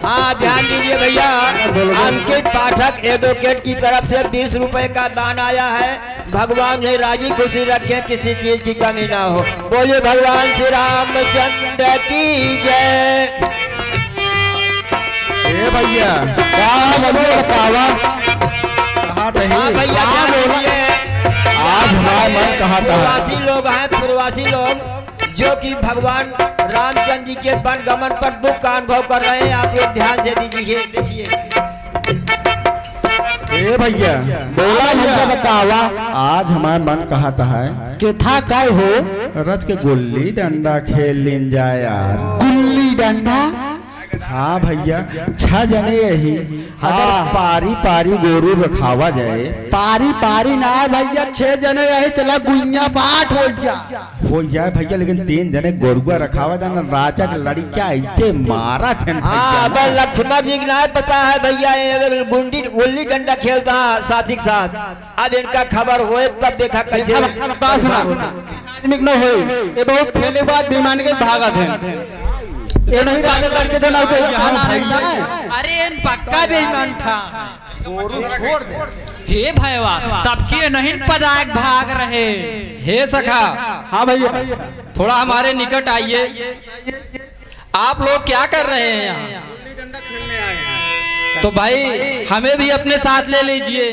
हाँ ध्यान दीजिए भैया, अंकित पाठक एडवोकेट की तरफ से 20 रुपए का दान आया है। भगवान ने राजी खुशी रखे, किसी चीज की कमी ना हो। बोलिए भगवान श्री रामचंद्र की जय। भैया हाँ भैया ध्यान दीजिए, आज हमारा मन कहाँ था? प्रवासी लोग हैं, प्रवासी लोग जो कि भगवान रामचंद्र जी के वन गमन पर दुख का अनुभव कर रहे हैं। आप लोग ध्यान से दीजिए, देखिए। भैया बोला मुझे बतावा, आज हमारा मन कहता है कि था काय हो रथ के गुल्ली डंडा खेल लिन जाए यार। गुल्ली डंडा? हाँ भैया 6 जने यही अगर पारी पारी गोरू रखावा जाए। पारी पारी ना भैया, 6 जने यही चला गुइया पाठ हो जाए भैया, लेकिन 3 जने गोरुआ रखावा जाना। राजा के लड़कियां ऐसे मारा थे। हाँ अगर लक्ष्मण जी ना पता है भैया, गुंडी गुल्ली डंडा खेलता साथी के साथ। अब इनका खबर हुए तब देखा कैसे आदमी न हो। ये बहुत खेले बाद बेईमान के भागा थे। ये नहीं राजा लड़के थे ना अरे पक्का बेईमान था। छोड़ दे। हे भैया तब के नहीं पदाक भाग रहे। हे सखा, हाँ भैया थोड़ा हमारे निकट आइए। आप लोग क्या कर रहे हैं यहाँ? तो भाई हमें भी अपने साथ ले लीजिए।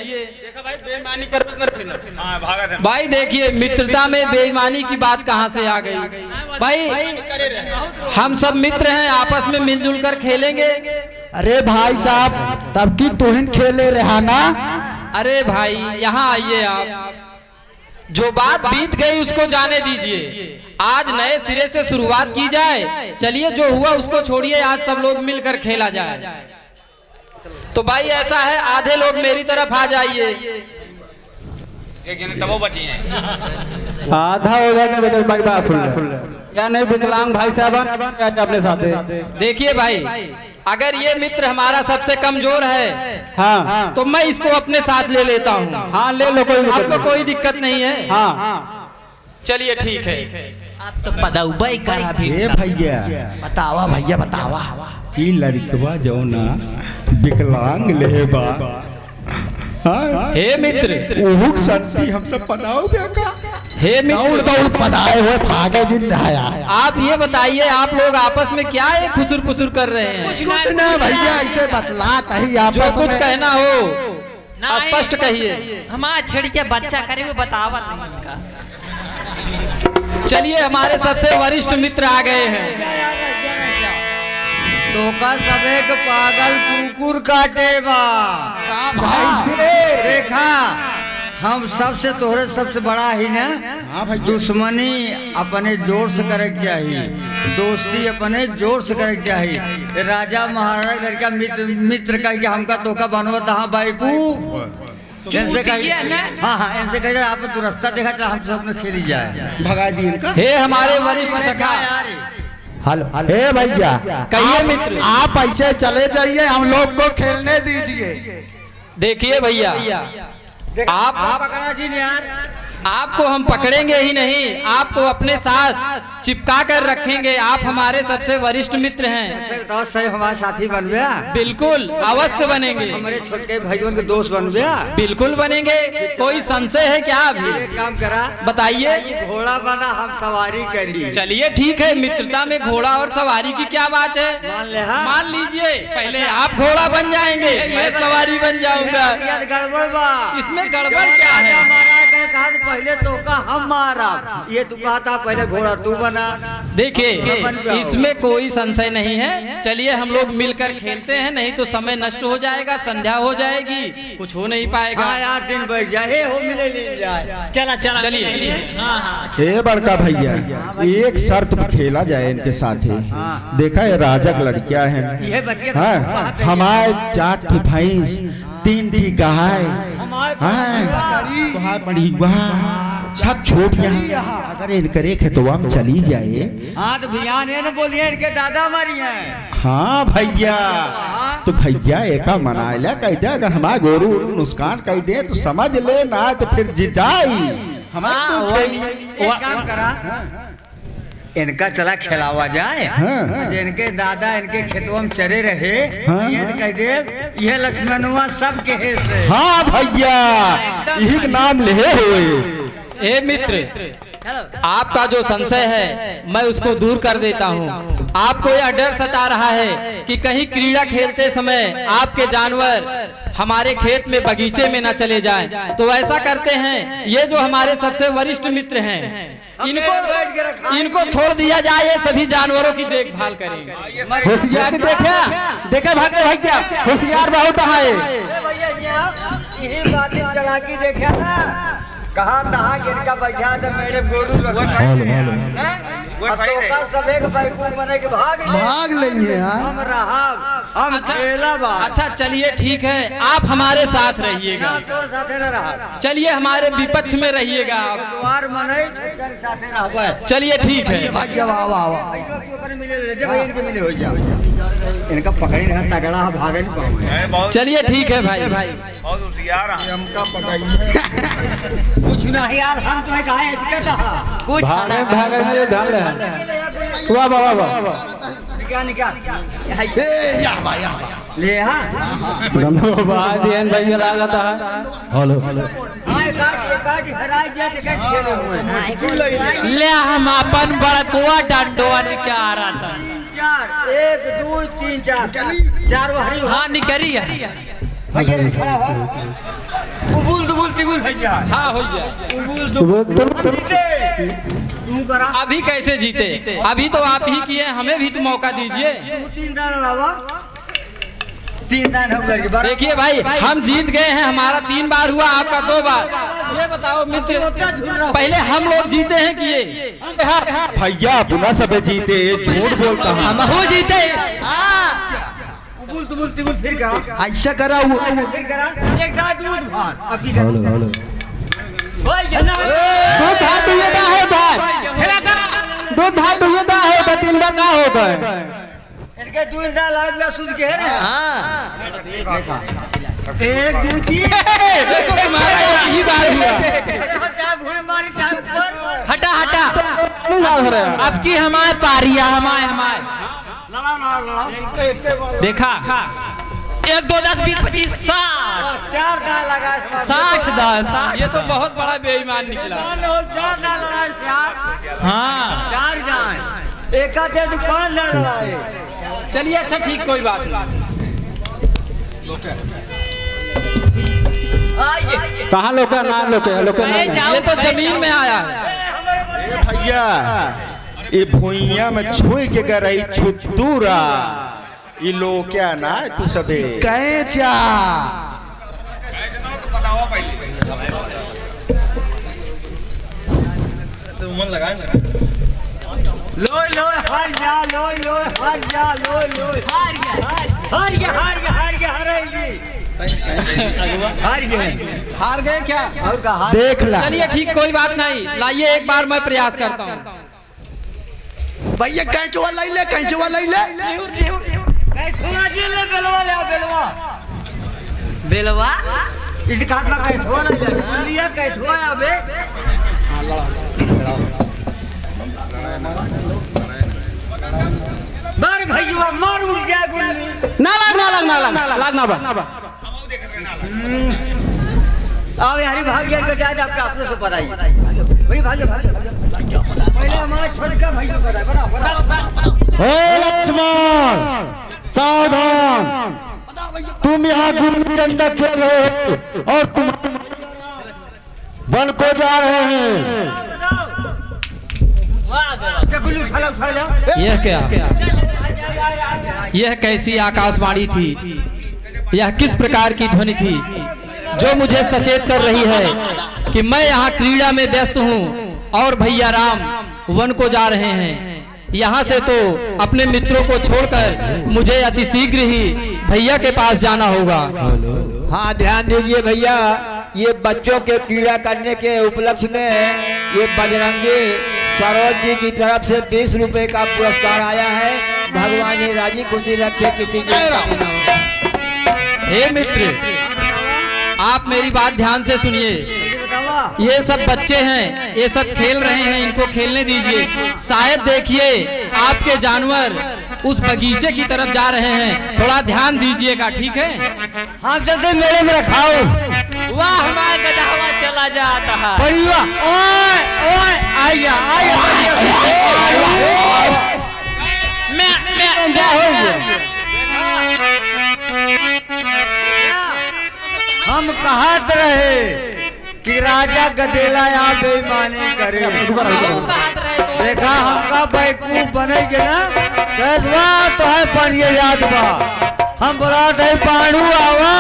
भाई देखिए, मित्रता में बेईमानी की बात कहाँ से आ गई? भाई हम सब मित्र हैं, आपस में मिलजुल कर खेलेंगे। अरे भाई साहब तब की तुहिन खेले रहा ना। अरे भाई यहाँ आइए आप। जो बात बीत गई उसको जाने दीजिए, आज नए सिरे से शुरुआत की जाए। चलिए जो हुआ उसको छोड़िए, आज सब लोग मिलकर खेला जाए। तो भाई ऐसा है, आधे लोग मेरी तरफ आ जाइए। एक जने तबो बची हैं। आधा हो जाएगा बेटा, हमारी बात सुन ले। क्या नहीं विकलांग भाई साहब अपने साथ देखिए भाई, अगर ये मित्र हमारा सबसे कमजोर है, हाँ तो मैं इसको अपने साथ ले लेता हूँ। हाँ ले लो, कोई आपको कोई दिक्कत नहीं है। हाँ चलिए ठीक है। अब तो पदौबा ही करा भी। भैया बतावा भैया बतावा, ई लड़कवा जो ना विकलांग लेबा। हे मित्र, उहुक संति हम सब पनाओ बेका। हे मित्र, दौड़ पदाए हुए भागे जिंदाया। आप ये बताइए, आप लोग आपस में क्या ये खुसुर पुसुर कर रहे हैं? कुछ ना भैया, ऐसे बतला कहीं आप जो कुछ कहना हो स्पष्ट कहिए। हमारा छेड़ के बच्चा करे हुए बतावत नहीं इनका। चलिए हमारे सबसे वरिष्ठ मित्र आ गए हैं। तो का सबे के पागल कुकुर काटे बा भाई से देखा। हम सबसे तोहरे सबसे बड़ा ही ना। हाँ भाई, दुश्मनी अपने जोर से करे के चाहिए, दोस्ती अपने जोर से करे के चाहिए। राजा महाराजा घर का मित्र कह के हमका तोका बनवता। हाँ भाई को इनसे कहिए, हाँ हाँ इनसे कहिए आप तो रास्ता देखा चला, हम सब में खेली जाए भगा दी इनका। हे हमारे वरिष्ठ सखा, हेलो हे भैया कहिए मित्र। आप ऐसे चले जाइए, हम लोग को खेलने दीजिए। देखिए भैया, आप पकड़ा जी यार। आपको हम पकड़ेंगे ही नहीं, आपको अपने साथ चिपका कर रखेंगे। आप हमारे सबसे वरिष्ठ मित्र हैं। बताओ सही हमारे साथी बन गया? बिल्कुल अवश्य बनेंगे। हमारे छोटे भाइयों के दोस्त बन गया? बिल्कुल बनेंगे। कोई संशय है क्या? अभी एक काम करा, बताइए। घोड़ा बना, हम सवारी करी। चलिए ठीक है, मित्रता में घोड़ा और सवारी की क्या बात है? मान ले। हाँ? मान लीजिए, पहले आप घोड़ा बन जाएंगे, मैं सवारी बन जाऊंगा। गड़बड़ बा। इसमें गड़बड़ क्या है? कहा पहले तो का हम मारा, ये तू कहा था पहले घोड़ा तू बना। देखिए इसमें कोई संशय नहीं है। चलिए हम लोग मिलकर खेलते हैं, नहीं तो समय नष्ट हो जाएगा, संध्या हो जाएगी, कुछ हो नहीं पाएगा। हाँ यार दिन बढ़ जाए, हो मिले ले जाए। चला चला चलिए। हे बड़का भैया, एक शर्त पर खेला जाए इनके साथ ही। देखा है राजा की लड़कियां हैं, हाँ हमारे 4 भैंस 3 गाय, बड़ी सब छोटियां, अगर इनके खेतवा में चली जाए। हाँ तो ध्यान है ना, बोलिए इनके दादा हमारी हैं। हाँ भैया तो भैया एका मनाइला कह दे, अगर हमारे गोरू नुकसान कह दे तो समझ ले, ना तो फिर जिताई एक काम करा, इनका चला खिलावा जाए। हाँ। इनके दादा इनके खेतों में चरे रहे, हाँ। ये कह दे ये लक्ष्मणुआ सब के है से। हाँ भैया यही के नाम ले हुए। ए मित्र, आपका जो संशय है मैं उसको दूर कर देता हूँ। आपको यह डर सता रहा है कि कहीं क्रीड़ा खेलते समय आपके जानवर हमारे खेत में बगीचे में न चले जाएं, तो ऐसा करते हैं, ये जो हमारे सबसे वरिष्ठ मित्र हैं इनको छोड़ दिया जाए, ये सभी जानवरों की देखभाल करेंगे। होशियारी देखे भागे भैया, होशियार बहुत है। यही बातें चला के देखा ना, कहा तहा गिर का बैठा था मेरे गोरू सब एक बैकूफ बने के भाग लेंगे। हम रहा हम खेला बात। अच्छा चलिए ठीक है, आप हमारे साथ रहिएगा, तो साथे न रहा, चलिए हमारे विपक्ष में रहिएगा आप। द्वार मने साथे रहबे। चलिए ठीक है। मिले जब इनके मिले हो जाओ, इनका पकड़ी रहा तगड़ा भागे नहीं पाऊंगा। बहुत चलिए ठीक है भाई। बहुत होशियार हैं। हमका पकड़ी कुछ नहीं यार, हम तो कहा है कुछ भागे मेरे ध्यान रहे। वाह वाह वाह, निकाल ले। हाँ धन्यवाद भैया लागत है। हेलो ले हम अपन बड़कुआ डंडोआ निकाल रहा था। 1 2 3 4 हरी। हाँ निकली है। भैया खड़ा हो, उबुल दुबुल तिबुल भैया। हाँ हो जाए। उबुल दुबुल जीते तू करा। अभी कैसे जीते? अभी तो आप ही किए, हमें भी तो मौका दीजिए। 3 दान लावा, 3 दान हो गए। देखिए भाई, हम जीत गए हैं, हमारा 3 बार हुआ, आपका 2 बार। ये बताओ मित्र, पहले हम लोग जीते हैं कि ये? भैया पुनः सब जीते, झूठ बोलता है। हम हो जीते। उबुल दुबुल तिबुल फिर करा, ऐसा करा हुआ। फिर करा एक दान दूध भात। अब की करा दूध भात हुए दा होता है, दूध भात हुए दा होता, 3 बार ना होता है। इनके दूध दाल लगा सूद के है ना। हाँ 1 2 3 देखो तुम्हारा यही बार हुआ। हटा हटा, नहीं हो रहा है। अब की हमारे पारिया हमारे देखा 1 2 10 20 25 60 4 दाल लगा 60 10। ये तो बहुत बड़ा बेईमान निकला। 4 दाल लगा से हाँ 4 दान, एक आधे 5 दाल लगाए। चलिए अच्छा ठीक, कोई बात नहीं। कहाँ लोके ना लोके ना। ये तो जमीन में आया है। भैया ये भुइया में छुई के गरई छुतूरा, ये लोग क्या ना तू सबे कैचा। बताओ पहले तो मन लगा लोय लोय हार जा, लोय लोय हार जा, लोय लोय हार गया हार गए क्या? और कहा देख ला चलिए ठीक, कोई बात नहीं, लाइए एक बार मैं प्रयास करता हूँ। भैया कैचुआ लाई ले, कैचुआ लाई ले। कैथुआ जी ले बेलवा ले, बेलवा इस काट में कैथुआ ले जा लिया, कैथुआ अबे मार भैया मार उड़ गया गुल्ली। ना बा। आओ यारी भाग गया, जाए आपका अपने से पता ही भाई, भाग पहले हमारा छोटका भाई को पता है। बड़ा हे लक्ष्मण सावधान, तुम यहाँ गुल्ली डंडा खेल रहे हो और तुम वन को जा रहे हैं। यह क्या? यह कैसी आकाशवाणी थी? यह किस प्रकार की ध्वनि थी जो मुझे सचेत कर रही है कि मैं यहाँ क्रीड़ा में व्यस्त हूँ और भैया राम वन को जा रहे हैं। यहाँ से तो अपने मित्रों को छोड़कर मुझे अतिशीघ्र ही भैया के पास जाना होगा। हाँ ध्यान दीजिए भैया, ये बच्चों के क्रीड़ा करने के उपलक्ष्य में ये बजरंगी सरोज जी की तरफ से 20 रुपए का पुरस्कार आया है। भगवान ही राजी खुशी रखे, किसी की कमी न हो। हे मित्र, आप मेरी बात ध्यान से सुनिए। ये सब बच्चे हैं, ये सब खेल रहे हैं, इनको खेलने दीजिए। शायद देखिए आपके जानवर उस बगीचे की तरफ जा रहे हैं, थोड़ा ध्यान दीजिएगा, ठीक है? हम चलते मेले में रखाओ। वाह हमारा गधा चला जाता है। बढ़िया। ओए ओए आइया आइया क्या हो गया? हम कहत रहे कि राजा गदेला यहाँ बेईमानी करे। देखा हमका बेवकूफ बनेगे ना, कैसवा तो है पढ़िए याद बा। हम बोला थे पांडू आवा,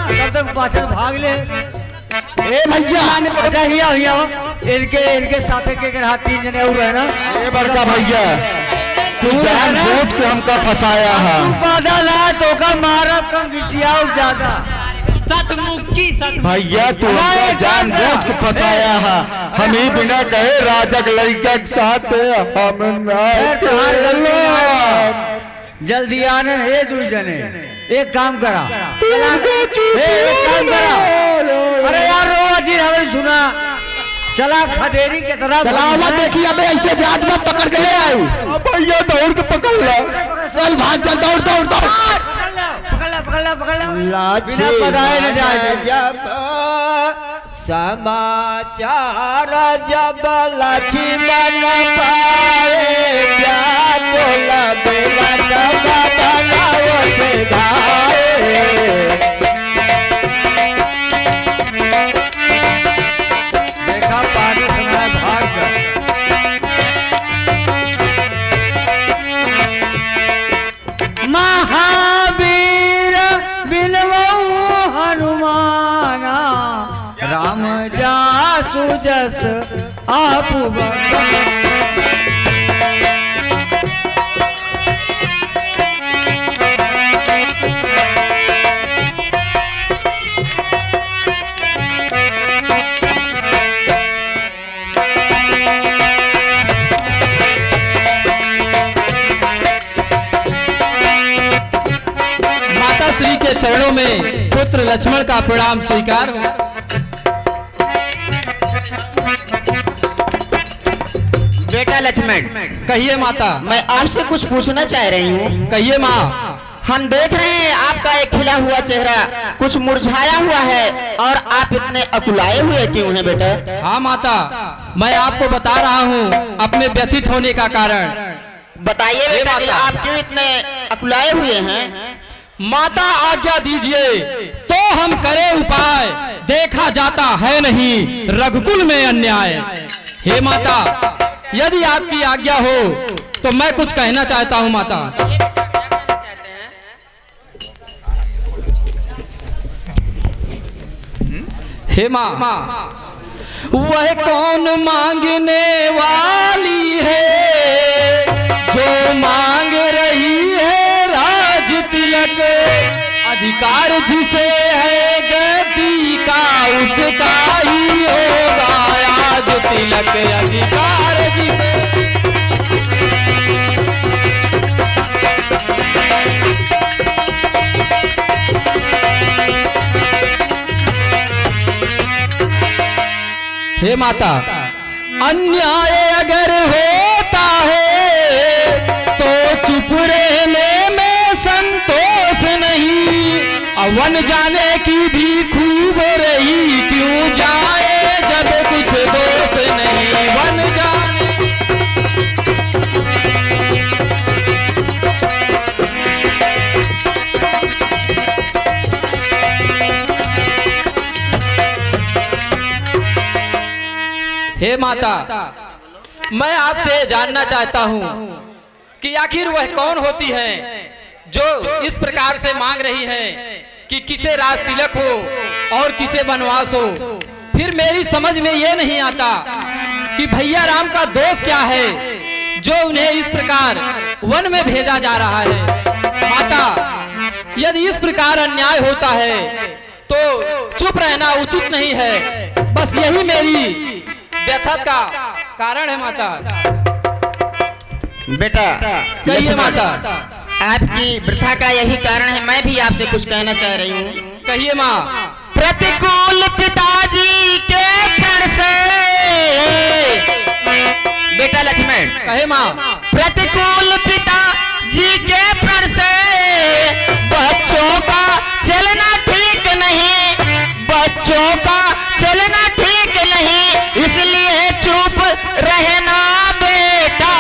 तब तक पाछल भाग ले। ए भैया अच्छा हिया इनके साथे के रहा 3 जने और है ना। ए बड़का भैया, तू जानबूझ के हमका फंसाया है। तू बाधा ला तो का मारब कम घिसियाओ ज्यादा। सतमुखी भैया तू हमका जानबूझ के फंसाया है। हम ही बिना कहे राजा के लड़का के साथ हम ना जल्दी आने हे 2 जने। एक काम करा, एक काम करा। अरे यार रोवा जी हमें सुना, चला खदेरी के तरफ चला देखिए, अबे ऐसे जात में पकड़ के ले आई। अब भैया दौड़ के पकड़ ला, चल भाग, चल दौड़ दौड़ दौड़। पकड़ ला बिना पदाए न जाए। जब समाचार जब लक्ष्मण पाए, क्या बोला बेला डबा बनाओ से धाए। देखा पानी समय भाग गए। महावीर बिनवऊ हनुमाना, राम जासु जस आप श्री के चरणों में पुत्र लक्ष्मण का प्रणाम स्वीकार हो। बेटा लक्ष्मण, कहिए माता। मैं आपसे कुछ पूछना चाह रही हूँ। कहिए माँ। हम देख रहे हैं आपका एक खिला हुआ चेहरा कुछ मुरझाया हुआ है, और आप इतने अकुलाए हुए क्यों हैं बेटा? हाँ माता, मैं आपको बता रहा हूँ अपने व्यथित होने का कारण। बताइए बेटा कि आप क्यों इतने अकुलाए हुए हैं? माता आज्ञा दीजिए तो हम करें उपाय, देखा जाता है नहीं रघुकुल में अन्याय। हे माता, यदि आपकी आज्ञा हो तो मैं कुछ कहना चाहता हूँ माता। हे माँ, वह कौन मांगने वाली है जो मांग रही है राज तिलक, अधिकार जिसे है गद्दी का उसका ही होगा राज तिलक, अधिकार जिसे। हे माता, अन्याय अगर होता है तो चुप रहने में संतोष नहीं, अवन जाने की भी खूब रही क्यों जाए जब कुछ दोष नहीं। वन जाने हे माता, मैं आपसे जानना चाहता हूँ कि आखिर वह कौन होती है जो इस प्रकार से मांग रही है कि किसे राज तिलक हो और किसे वनवास हो। फिर मेरी समझ में ये नहीं आता कि भैया राम का दोष क्या है जो उन्हें इस प्रकार वन में भेजा जा रहा है। माता, यदि इस प्रकार अन्याय होता है तो चुप रहना उचित नहीं है। बस यही मेरी व्यथा का कारण है माता। बेटा कहिए माता। आपकी वृथा का यही कारण है। मैं भी आपसे कुछ कहना चाह रही हूँ। कहिए माँ। प्रतिकूल पिताजी के प्रण से बेटा लक्ष्मण। कहे माँ। प्रतिकूल पिताजी के प्रण से बच्चों का चलना ठीक नहीं, बच्चों का चलना ठीक नहीं, इसलिए चुप रहना बेटा,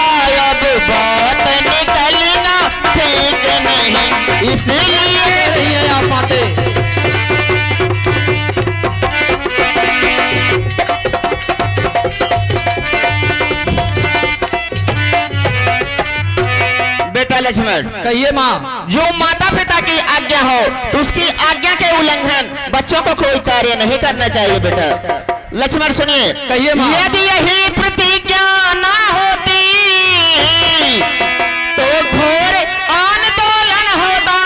अब बात निकलना ठीक नहीं, इसलिए नहीं है आप माते। बेटा लक्ष्मण। कहिए माँ। जो माता पिता की आज्ञा हो तो उसकी आज्ञा के उल्लंघन बच्चों को कोई कार्य नहीं करना चाहिए बेटा। लक्ष्मण सुनिए। कहिए माँ। यदि यही प्रतिज्ञा ना होती तो घोर आंदोलन होता,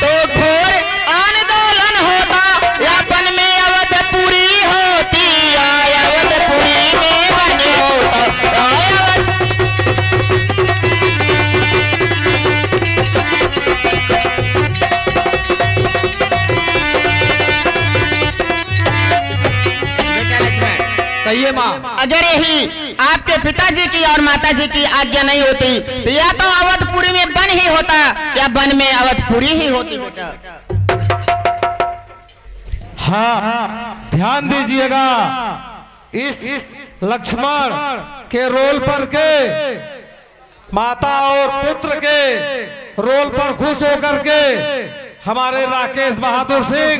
तो घोर आंदोलन होता, या वन में अवधपुरी होती, या अवधपुरी में वन होता, कहिए माँ। अगर यही आपके पिताजी की और माताजी की आज्ञा नहीं होती तो या तो अवधपुरी में वन ही होता, या वन में अवधपुरी ही होती बेटा। हाँ, ध्यान दीजिएगा, इस लक्ष्मण के रोल पर के माता और पुत्र के रोल पर खुश होकर के हमारे राकेश बहादुर सिंह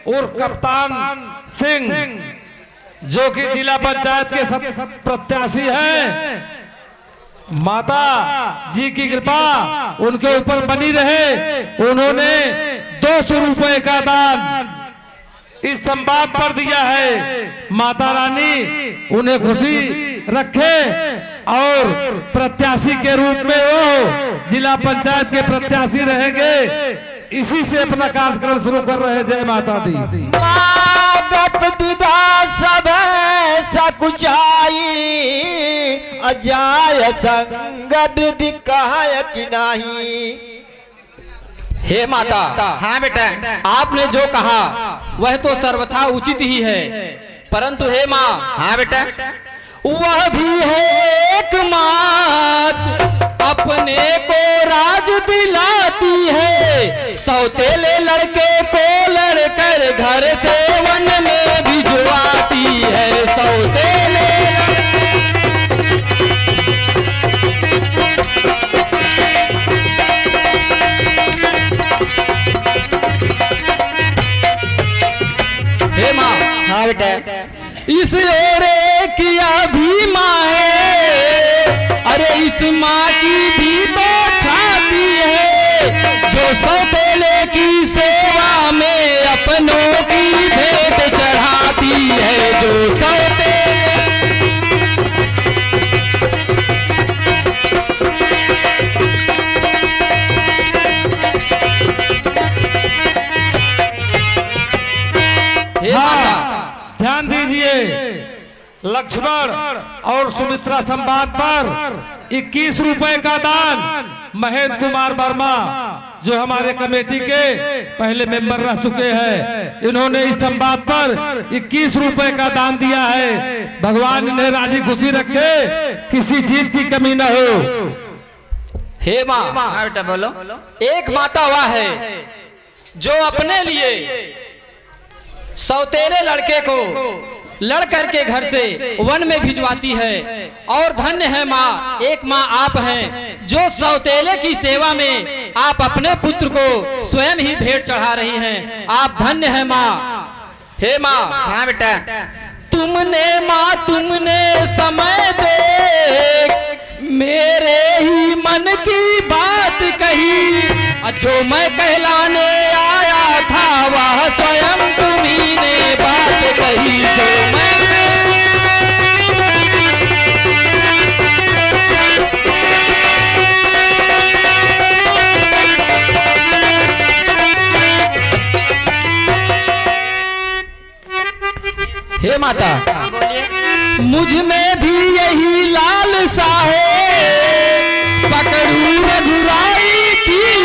और कप्तान सिंह जो कि जिला पंचायत के सब प्रत्याशी हैं, माता जी की कृपा उनके ऊपर बनी रहे। उन्होंने 200 रुपए का दान इस संवाद पर दिया है। माता रानी उन्हें खुशी रखे और प्रत्याशी के रूप में वो जिला पंचायत के प्रत्याशी रहेंगे। इसी से अपना कार्यक्रम शुरू कर रहे। जय माता दी। सब सकुचाई अजाय संगद दिखाय कि नहीं। हे माता। हाँ बेटा। आपने जो कहा वह तो सर्वथा उचित ही है, परंतु हे माँ। हाँ बेटा। वह भी है एक मात, अपने को राज दिलाती है, सौतेले लड़के को लड़कर घर से वन में भिजवाती है, सौतेले। हे माँ। हाँ बेटा। इस ओरे किया भी माँ है, अरे इस माँ की भी तो छाती है, जो सौतेले की सेवा में अपनों की भेंट चढ़ाती है, जो सौतेले। हे माता। ध्यान दीजिए, लक्ष्मण और सुमित्रा संवाद पर 21 रुपए का दान महेंद्र कुमार वर्मा जो हमारे कमेटी के पहले मेंबर रह चुके हैं, इन्होंने इस संवाद पर 21 रुपए का दान दिया है। भगवान इन्हें राजी खुशी रखे, किसी चीज की कमी न हो। हे माँ। हाँ बेटा बोलो। एक माता वह है जो अपने लिए सौतेले लड़के को लड़ करके घर से वन में भिजवाती है, और धन्य है माँ, एक माँ आप हैं जो सौतेले की सेवा में आप अपने पुत्र को स्वयं ही भेंट चढ़ा रही हैं। आप धन्य है माँ। हे माँ। हाँ बेटा। तुमने माँ तुमने समय देख मेरे ही मन की बात कही, जो मैं कहलाने आया था वह स्वयं तुम्ही ने बात कही, जो मैं। हे माता। हाँ बोलिए। मुझ में भी यही लालसा है, पकड़ू रघुराई की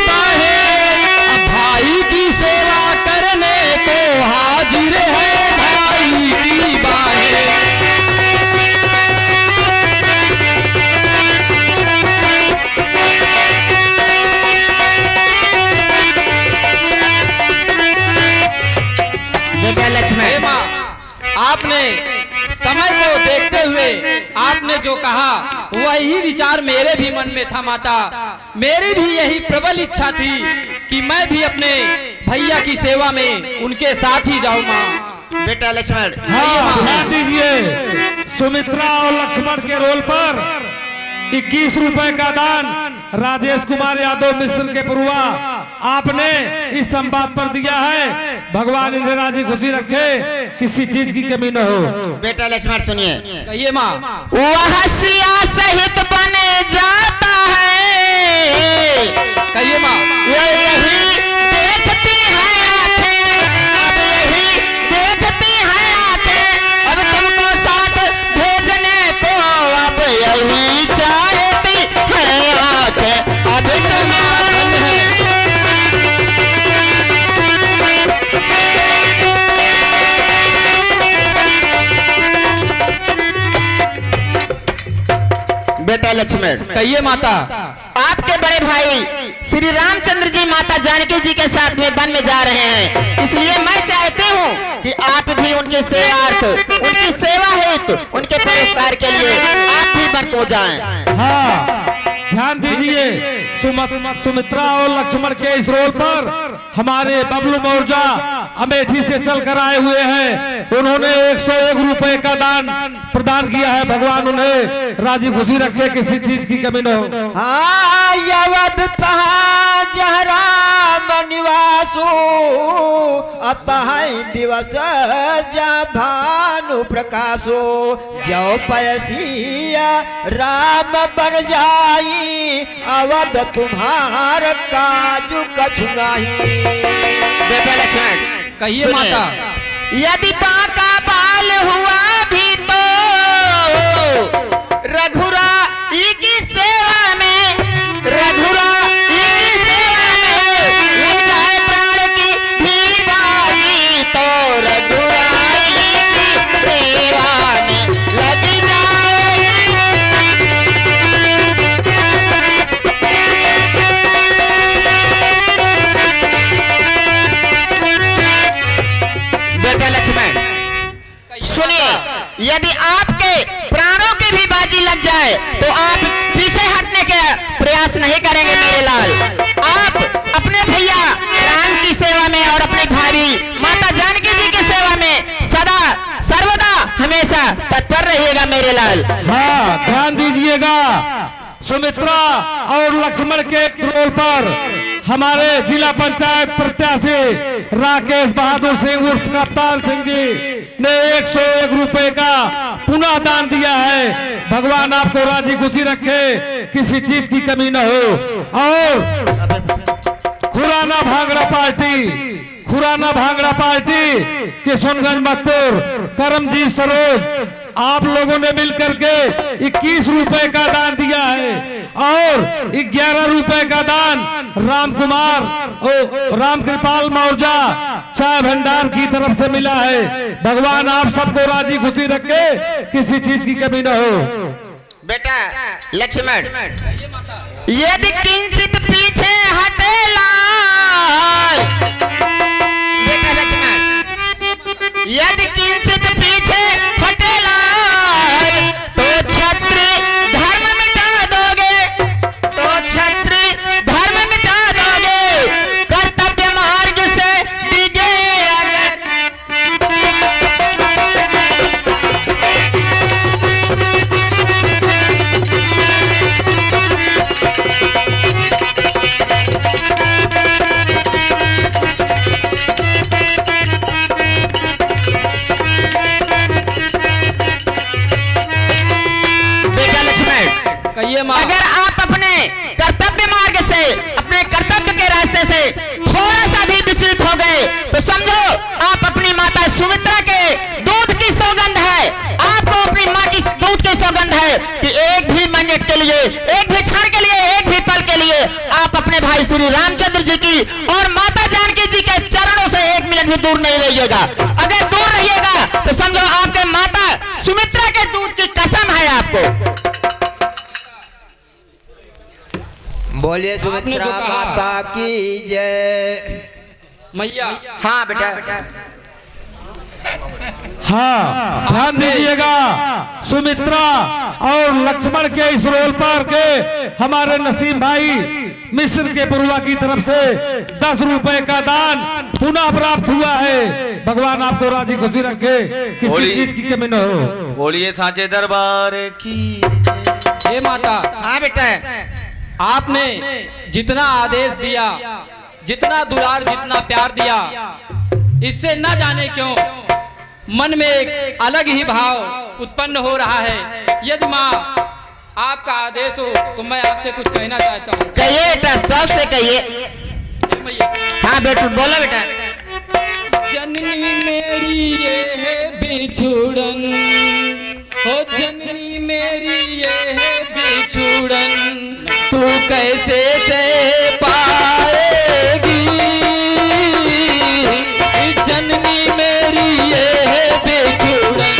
आपने जो कहा वही विचार मेरे भी मन में था माता। मेरी भी यही प्रबल इच्छा थी कि मैं भी अपने भैया की सेवा में उनके साथ ही जाऊं माँ। बेटा लक्ष्मण, हाँ, ध्यान दीजिए, सुमित्रा और लक्ष्मण के रोल पर 21 रुपए का दान राजेश कुमार यादव मिश्र के पुरवा आपने इस संवाद पर दिया है। भगवान इन्हें राजी खुशी रखे, किसी चीज की कमी न हो। बेटा लक्ष्मण सुनिए। कहिए माँ। वह सिया सहित बने जाता है। कहिए माँ। यही देखती है आंखें, अब यही देखती है आंखें, अब तुमको साथ भेजने को अब यही चाहती है आंखें, अब तुम्हें बेटा लक्ष्मण। कहिए माता। आपके बड़े भाई श्री रामचंद्र जी माता जानकी जी के साथ में वन में जा रहे हैं, इसलिए मैं चाहती हूँ कि आप भी उनके सेवार्थ, उनकी सेवा हेतु, उनके पुरस्कार के लिए आप भी वन को जाएं। हाँ, ध्यान दीजिए, सुमित्रा और लक्ष्मण के इस रोल पर हमारे बबलू मौर्जा अमेठी से चलकर आए हुए हैं। उन्होंने 101 रुपए का दान प्रदान किया है। भगवान उन्हें राजी खुशी रखे, किसी चीज की कमी न हो। हाँ, यवद तहाँ जहरा निवासो अतः दिवस जा भानु प्रकाशो, जो पयसिया राम बन जाई, अवध तुम्हार काजू कसुनाही। बेटा लक्ष्मण। कहिए माता। यदि बाका बाल हुआ भी तो रघुरा की सेवा में, रघुरा की सेवा में लग जाए प्राण की भी बाजी, तो रघुरा की सेवा में लग जाए। बेटा लक्ष्मण सुनिए, यदि आपके प्राणों की भी बाजी लग जाए तो आप पीछे हटने के प्रयास नहीं करेंगे मेरे लाल। आप अपने भैया राम की सेवा में और अपने भाभी माता जानकी जी की सेवा में सदा सर्वदा हमेशा तत्पर रहिएगा मेरे लाल। हाँ, ध्यान दीजिएगा, सुमित्रा और लक्ष्मण के रोल पर हमारे जिला पंचायत प्रत्याशी राकेश बहादुर सिंह उर्फ कप्तान सिंह जी ने 101 रुपए का पुनः दान दिया है। भगवान आपको राजी खुशी रखे, किसी चीज की कमी न हो। और खुराना भांगड़ा पार्टी किशनगंज मकपुर करमजीत सरोज, आप लोगों ने मिलकर के 21 रुपए का दान दिया है और 11 रुपए का दान राम कृपाल मौर्जा चाय भंडार की तरफ से मिला है। भगवान आप सबको राजी खुशी रखे, किसी चीज की कमी न हो। बेटा लक्ष्मण, यदि किंचित पीछे हटे लाल, बेटा लक्ष्मण, यदि किंचित पीछे हटे लाल, तो क्षत्रिय धर्म मिटा दोगे, तो क्षत्रिय धर्म मिटा दोगे, कर्तव्य मार्ग से डिगे अगर। अगर आप अपने कर्तव्य मार्ग से, अपने कर्तव्य के रास्ते से थोड़ा सा भी विचलित हो गए तो समझो आप अपनी माता सुमित्रा के दूध की सौगंध है, आपको अपनी माँ की दूध की सौगंध है कि एक भी मिनट के लिए, एक भी क्षण के लिए, एक भी पल के लिए आप अपने भाई श्री रामचंद्र जी की और माता जानकी जी के चरणों से 1 मिनट भी दूर नहीं रहिएगा। अगर दूर रहिएगा तो समझो आपके माता सुमित्रा के दूध की कसम है आपको। बोलिए सुमित्रा माता की जय। मैया। हाँ बेटा। हाँ, ध्यान दीजिएगा, सुमित्रा और लक्ष्मण के इस रोल पर के हमारे नसीम भाई मिस्र के पुरवा की तरफ से 10 रुपए का दान पुनः प्राप्त हुआ है। भगवान आपको राजी खुशी रखे, किसी चीज की कमी न हो। बोलिए सांचे दरबार की। हे माता, हाँ बेटा, आपने जितना आदेश दिया, जितना दुलार, जितना प्यार दिया, इससे न जाने क्यों मन में एक अलग ही भाव उत्पन्न हो रहा है। यदि माँ आपका आदेश हो तो मैं आपसे कुछ कहना चाहता हूँ। कहिए बेटा, शौक से कहिए। हे मैया, हाँ बेटा, बोलो बेटा। जननी मेरी ये है बिछुड़न, ओ जननी मेरी ये है बिछुड़न, तू कैसे से पाएगी, जननी मेरी ये है बिछुड़न।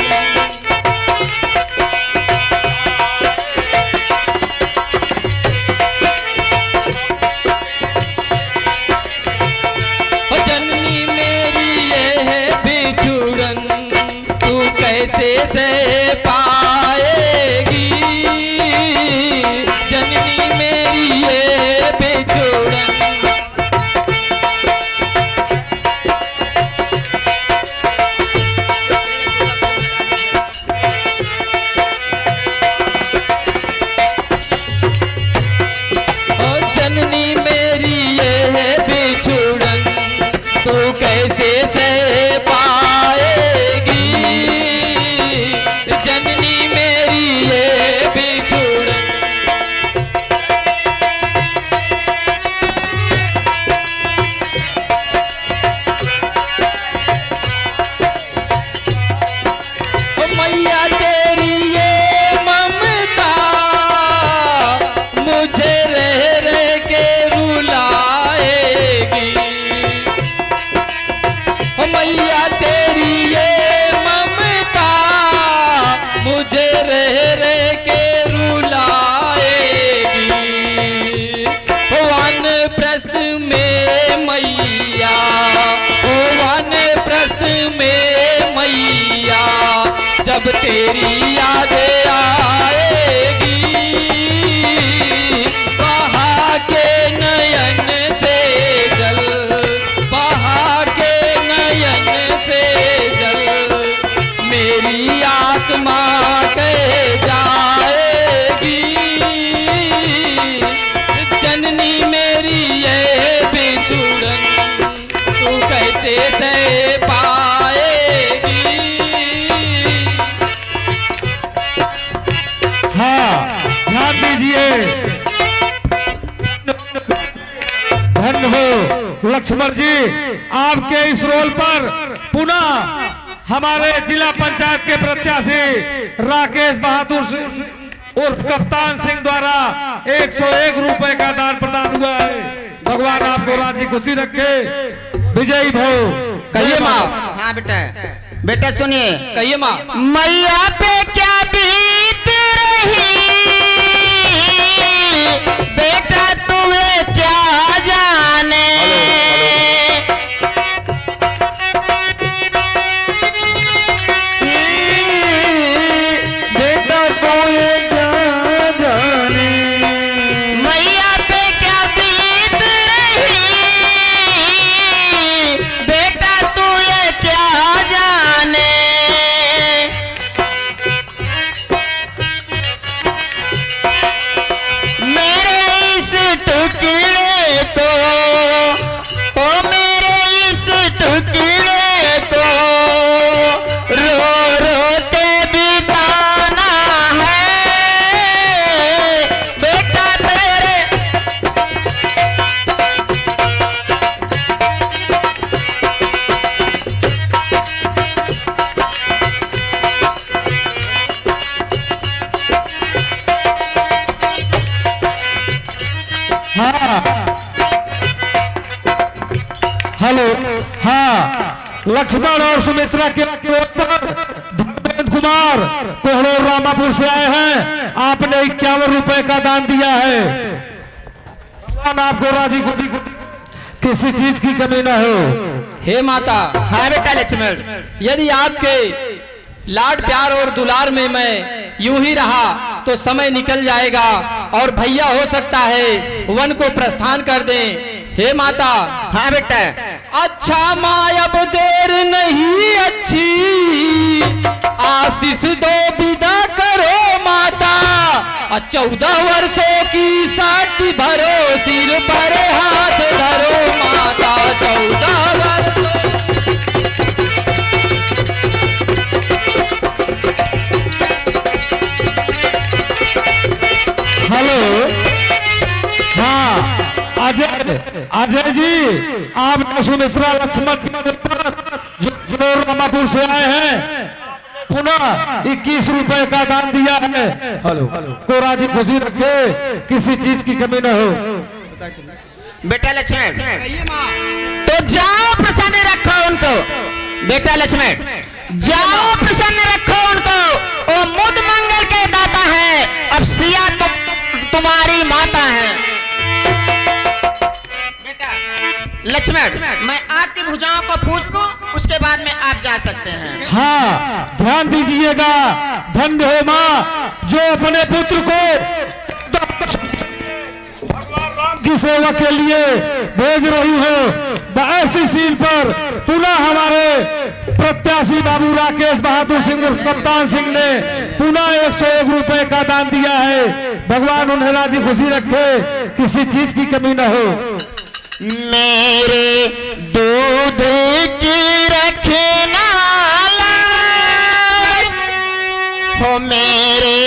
ओ जननी मेरी ये है बिछुड़न, तू कैसे से पाएगी, जननी मेरी ये बिछुड़न। ओ जननी मेरी ये है बिछुड़न, तू कैसे से पाएगी, जननी मेरी ये बिछुड़न। ओ मैया तेरी ये ममता मुझे रह रह के रुलाएगी, ओ मैया तेरी ये ममता मुझे रह रह के रुलाएगी। ओ वानप्रस्थ में मैया, ओ वानप्रस्थ में मैया, जब तेरी याद आएगी, बहा के नयन से जल, बहा के नयन से जल, मेरी आत्मा कह जाएगी, जननी मेरी ये बिछुड़न, तू कैसे से पाएगी। हाँ, ध्यान दीजिए, धन्य हो लक्ष्मण जी, आपके इस रोल पर पुनः हमारे जिला पंचायत के प्रत्याशी राकेश बहादुर उर्फ कप्तान सिंह द्वारा 101 रुपए का दान प्रदान हुआ है। भगवान आपको राजी खुशी रखे, विजयी भव। कहिए माँ। हाँ बेटा, बेटा सुनिए। कहिए माँ। मैया पे क्या बीत रही, बेटा तुम्हें क्या जाने, बेटा कोई क्या जाने, मैया पे क्या बीत रही, बेटा तू ये क्या जाने, हेलो, हाँ, लक्ष्मण और सुमित्रा के धर्मेंद्र कुमार कोहड़ोर रामापुर से आए हैं। आपने 51 रुपए का दान दिया है। भगवान आपको राजी खुशी किसी चीज की कमी न हो। हे माता, हाँ बेटा लक्ष्मण, यदि आपके लाड प्यार और दुलार में मैं यूं ही रहा तो समय निकल जाएगा और भैया हो सकता है वन को प्रस्थान कर दें। हे माता। हाँ बेटा। अच्छा माँ अब देर नहीं अच्छी, आशीष दो विदा करो माता। 14 वर्षों की साथी भरो, सिर पर हाथ धरो माता। 14 वर्ष। हेलो, हाँ अजय जी, आप सुमित्रा लक्ष्मण जो रामापुर से आए हैं, पुनः 21 रुपए का दान दिया है। हेलो, को राजी खुशी रखे, किसी चीज की कमी न हो। बेटा लक्ष्मण, तो जाओ प्रसन्न रखो उनको। बेटा लक्ष्मण, जाओ प्रसन्न रखो उनको। वो मुद मंगल के दाता है, अब सिया तुम्हारी माता है। बेटा लक्ष्मण, मैं आपकी भुजाओं को पूछ दूं, उसके बाद में आप जा सकते हैं। हाँ, ध्यान दीजिएगा। धन्य हो माँ जो अपने पुत्र को की सेवा के लिए भेज रही हो। ऐसी सील पर पुनः हमारे प्रत्याशी बाबू राकेश बहादुर सिंह कप्तान सिंह ने पुनः 101 रुपए का दान दिया है। भगवान उन्हें राजी खुशी रखे, किसी चीज की कमी न हो। मेरे दूध की रखना हो, मेरे